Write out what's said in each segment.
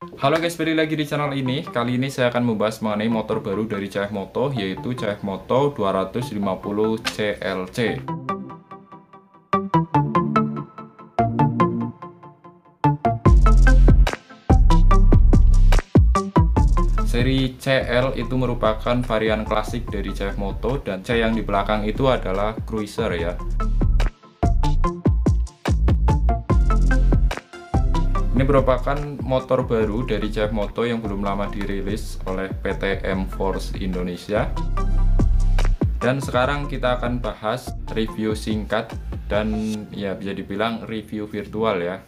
Halo guys, balik lagi di channel ini. Kali ini saya akan membahas mengenai motor baru dari CF Moto, yaitu CF Moto 250 CLC. Seri CL itu merupakan varian klasik dari CF Moto, dan C yang di belakang itu adalah cruiser ya. Ini merupakan motor baru dari CF Moto yang belum lama dirilis oleh PT M-Force Indonesia. Dan sekarang kita akan bahas review singkat dan ya bisa dibilang review virtual ya.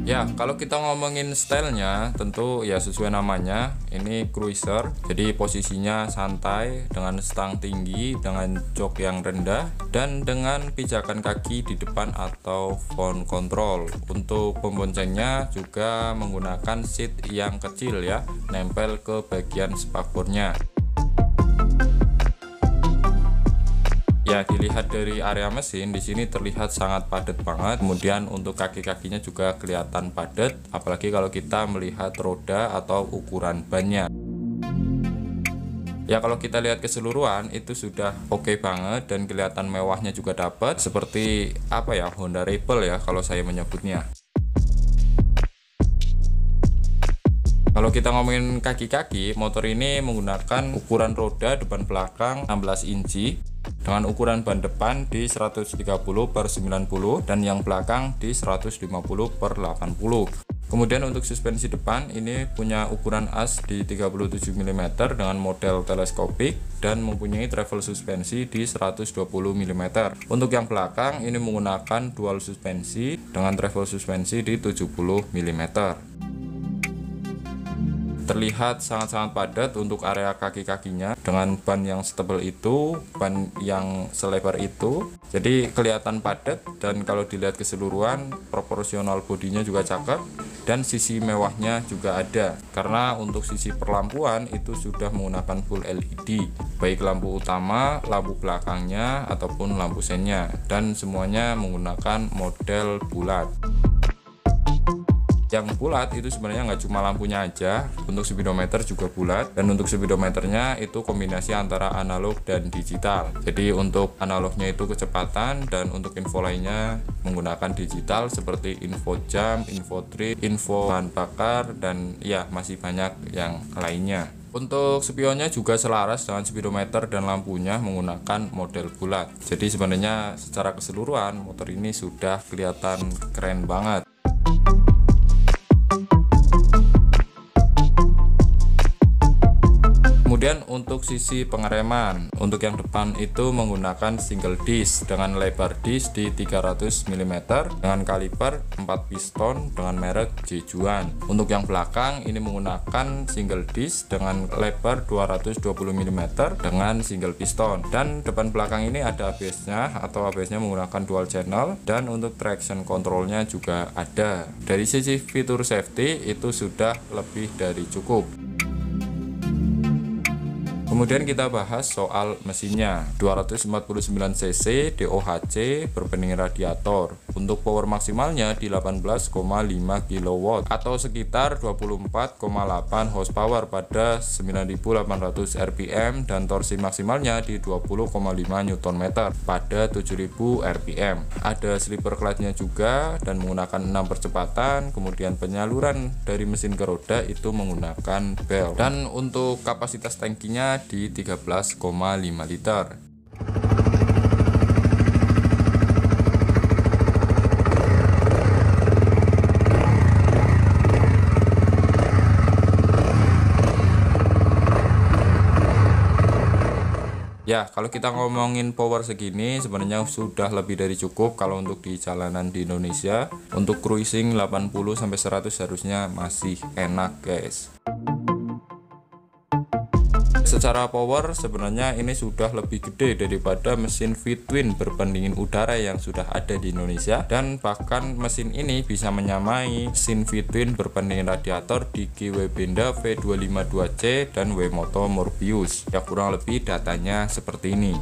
Ya, kalau kita ngomongin stylenya, tentu ya sesuai namanya, ini cruiser. Jadi posisinya santai, dengan stang tinggi, dengan jok yang rendah, dan dengan pijakan kaki di depan atau phone control. Untuk pemboncengnya juga menggunakan seat yang kecil ya, nempel ke bagian spakbornya. Ya, dilihat dari area mesin di sini terlihat sangat padat banget. Kemudian untuk kaki-kakinya juga kelihatan padat, apalagi kalau kita melihat roda atau ukuran bannya. Ya, kalau kita lihat keseluruhan itu sudah oke banget dan kelihatan mewahnya juga dapat, seperti apa ya, Honda Rebel ya kalau saya menyebutnya. Kalau kita ngomongin kaki-kaki, motor ini menggunakan ukuran roda depan belakang 16 inci dengan ukuran ban depan di 130/90 dan yang belakang di 150/80. Kemudian untuk suspensi depan ini punya ukuran as di 37 mm dengan model teleskopik dan mempunyai travel suspensi di 120 mm. Untuk yang belakang ini menggunakan dual suspensi dengan travel suspensi di 70 mm. Terlihat sangat-sangat padat untuk area kaki-kakinya dengan ban yang setebal itu, ban yang selebar itu. Jadi kelihatan padat, dan kalau dilihat keseluruhan proporsional bodinya juga cakep dan sisi mewahnya juga ada. Karena untuk sisi perlampuan itu sudah menggunakan full LED, baik lampu utama, lampu belakangnya ataupun lampu sennya, dan semuanya menggunakan model bulat. Yang bulat itu sebenarnya nggak cuma lampunya aja, untuk speedometer juga bulat, dan untuk speedometernya itu kombinasi antara analog dan digital. Jadi untuk analognya itu kecepatan, dan untuk info lainnya menggunakan digital seperti info jam, info trip, info bahan bakar, dan ya masih banyak yang lainnya. Untuk spionnya juga selaras dengan speedometer dan lampunya menggunakan model bulat. Jadi sebenarnya secara keseluruhan motor ini sudah kelihatan keren banget. Kemudian untuk sisi pengereman, untuk yang depan itu menggunakan single disc dengan lebar disc di 300 mm dengan kaliper 4 piston dengan merek Jejuan. Untuk yang belakang ini menggunakan single disc dengan lebar 220 mm dengan single piston, dan depan belakang ini ada ABS-nya atau ABS-nya menggunakan dual channel, dan untuk traction controlnya juga ada. Dari sisi fitur safety itu sudah lebih dari cukup. Kemudian kita bahas soal mesinnya. 249 cc DOHC berpendingin radiator. Untuk power maksimalnya di 18,5 kW atau sekitar 24,8 horsepower pada 9.800 rpm, dan torsi maksimalnya di 20,5 Nm pada 7.000 rpm. Ada slipper clutch-nya juga dan menggunakan 6 percepatan. Kemudian penyaluran dari mesin ke roda itu menggunakan bel. Dan untuk kapasitas tangkinya di 13,5 liter. Ya, kalau kita ngomongin power segini sebenarnya sudah lebih dari cukup kalau untuk di jalanan di Indonesia. Untuk cruising 80-100 harusnya masih enak, guys. Secara power sebenarnya ini sudah lebih gede daripada mesin V-twin berpendingin udara yang sudah ada di Indonesia, dan bahkan mesin ini bisa menyamai mesin V-twin berpendingin radiator di GW Benda V252C dan W-Moto Morbius. Ya, kurang lebih datanya seperti ini.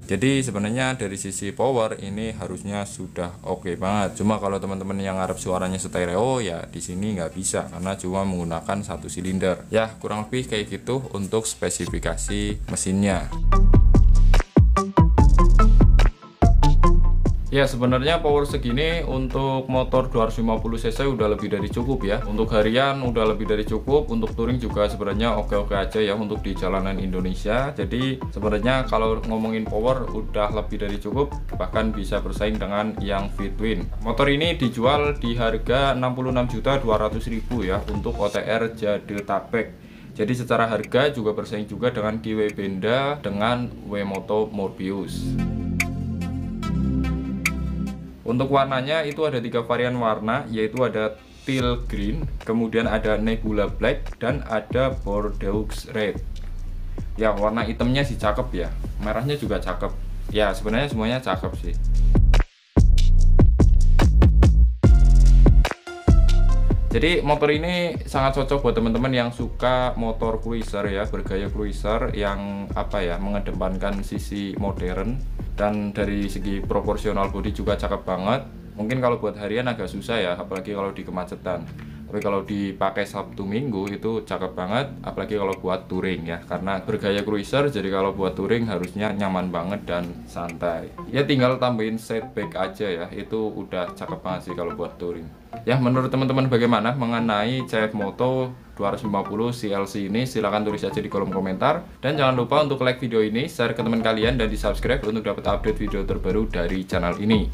Jadi sebenarnya dari sisi power ini harusnya sudah oke banget. Cuma kalau teman-teman yang ngarep suaranya stereo ya di sini nggak bisa karena cuma menggunakan 1 silinder. Ya kurang lebih kayak gitu untuk spesifikasi mesinnya. Ya sebenarnya power segini untuk motor 250 cc udah lebih dari cukup ya. Untuk harian udah lebih dari cukup, untuk touring juga sebenarnya oke-oke aja ya untuk di jalanan Indonesia. Jadi sebenarnya kalau ngomongin power udah lebih dari cukup, bahkan bisa bersaing dengan yang V-twin. Motor ini dijual di harga 66.200.000 ya untuk OTR Jadetabek. Jadi secara harga juga bersaing juga dengan Kiwi Benda dengan W-Moto Morbius. Untuk warnanya itu ada 3 varian warna, yaitu ada teal green, kemudian ada nebula black, dan ada bordeaux red. Ya warna hitamnya sih cakep ya, merahnya juga cakep. Ya sebenarnya semuanya cakep sih. Jadi motor ini sangat cocok buat teman-teman yang suka motor cruiser ya, bergaya cruiser yang mengedepankan sisi modern. Dan dari segi proporsional bodi juga cakep banget. Mungkin kalau buat harian agak susah ya, apalagi kalau di kemacetan. Tapi kalau dipakai Sabtu Minggu itu cakep banget, apalagi kalau buat touring ya. Karena bergaya cruiser, jadi kalau buat touring harusnya nyaman banget dan santai. Ya tinggal tambahin setback aja ya, itu udah cakep banget sih kalau buat touring. Ya menurut teman-teman bagaimana mengenai CF Moto 250 CLC ini? Silahkan tulis aja di kolom komentar. Dan jangan lupa untuk like video ini, share ke teman kalian, dan di subscribe untuk dapat update video terbaru dari channel ini.